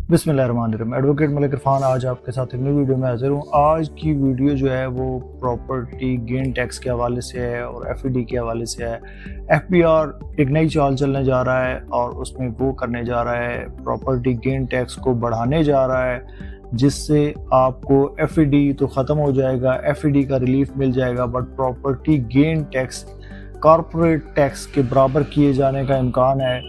बिस्मिल्लाहिर्रहमानिर्रहीम। एडवोकेट मलिक इरफान आज आपके साथ एक नई वीडियो में हाजिर हूँ। आज की वीडियो जो है वो प्रॉपर्टी गेन टैक्स के हवाले से है और एफईडी के हवाले से है। एफबीआर एक नई चाल चलने जा रहा है और उसमें वो करने जा रहा है, प्रॉपर्टी गेन टैक्स को बढ़ाने जा रहा है, जिससे आपको एफईडी तो ख़त्म हो जाएगा, एफईडी का रिलीफ मिल जाएगा, but property gain tax corporate tax के बराबर किए जाने का इम्कान है।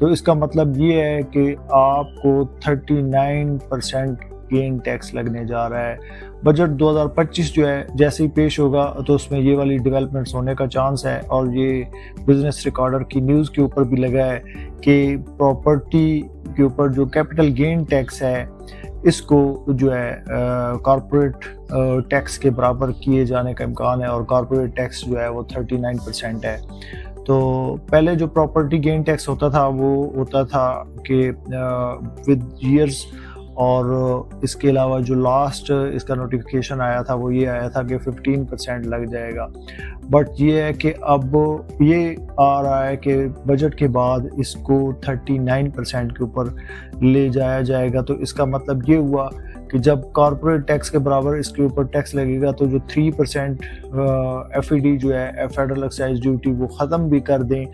तो इसका मतलब ये है कि आपको 39% गेन टैक्स लगने जा रहा है। बजट 2025 जो है जैसे ही पेश होगा तो उसमें ये वाली डेवलपमेंट्स होने का चांस है, और ये बिजनेस रिकॉर्डर की न्यूज़ के ऊपर भी लगा है कि प्रॉपर्टी के ऊपर जो कैपिटल गेन टैक्स है इसको जो है कॉरपोरेट टैक्स के बराबर किए जाने का इम्कान है, और कॉरपोरेट टैक्स जो है वो 39% है। तो पहले जो प्रॉपर्टी गेन टैक्स होता था वो होता था कि विद ईयर्स, और इसके अलावा जो लास्ट इसका नोटिफिकेशन आया था वो ये आया था कि 15% लग जाएगा। बट ये है कि अब ये आ रहा है कि बजट के बाद इसको 39% के ऊपर ले जाया जाएगा। तो इसका मतलब ये हुआ कि जब कॉरपोरेट टैक्स के बराबर इसके ऊपर टैक्स लगेगा तो जो 3% एफईडी जो है फेडरल एक्साइज ड्यूटी वो ख़त्म भी कर दें,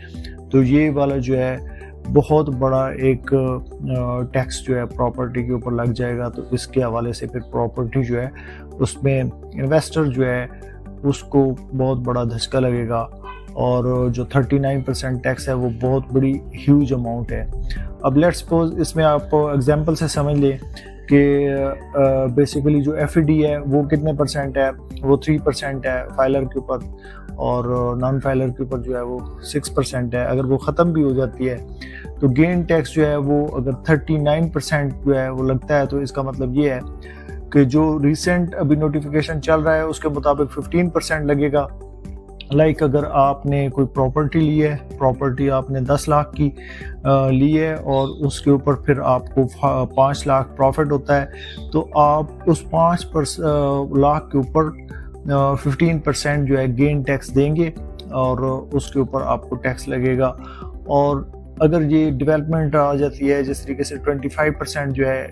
तो ये वाला जो है बहुत बड़ा एक टैक्स जो है प्रॉपर्टी के ऊपर लग जाएगा। तो इसके हवाले से फिर प्रॉपर्टी जो है उसमें इन्वेस्टर जो है उसको बहुत बड़ा धचका लगेगा, और जो 39% टैक्स है वो बहुत बड़ी ह्यूज अमाउंट है। अब लेट्स सपोज इसमें आप एग्जांपल से समझ लें कि बेसिकली जो एफईडी है वो कितने परसेंट है, वो 3% है फाइलर के ऊपर, और नॉन फाइलर के ऊपर जो है वो 6% है। अगर वो ख़त्म भी हो जाती है तो गेन टैक्स जो है वो अगर 39% जो है वो लगता है, तो इसका मतलब ये है कि जो रिसेंट अभी नोटिफिकेशन चल रहा है उसके मुताबिक 15% लगेगा। लाइक अगर आपने कोई प्रॉपर्टी ली है, प्रॉपर्टी आपने 10 लाख की ली है और उसके ऊपर फिर आपको 5 लाख प्रॉफिट होता है, तो आप उस 5 लाख के ऊपर 15% जो है गेन टैक्स देंगे और उसके ऊपर आपको टैक्स लगेगा। और अगर ये डेवलपमेंट आ जाती है जिस तरीके से 25% जो है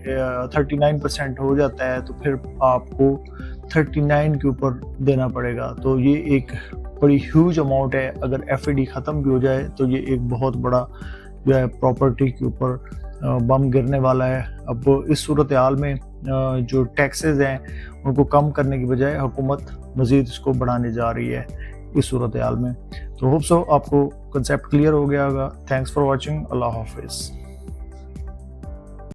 39% हो जाता है, तो फिर आपको 39 के ऊपर देना पड़ेगा। तो ये एक बड़ी ह्यूज अमाउंट है। अगर एफईडी ख़त्म भी हो जाए तो ये एक बहुत बड़ा जो है प्रॉपर्टी के ऊपर बम गिरने वाला है। अब इस सूरत हाल में जो टैक्सेस हैं उनको कम करने की बजाय हुकूमत मज़ीद इसको बढ़ाने जा रही है इस सूरत हाल में। तो होप सो आपको कंसेप्ट क्लियर हो गया होगा। Thanks for watching. अल्लाह हाफिज़।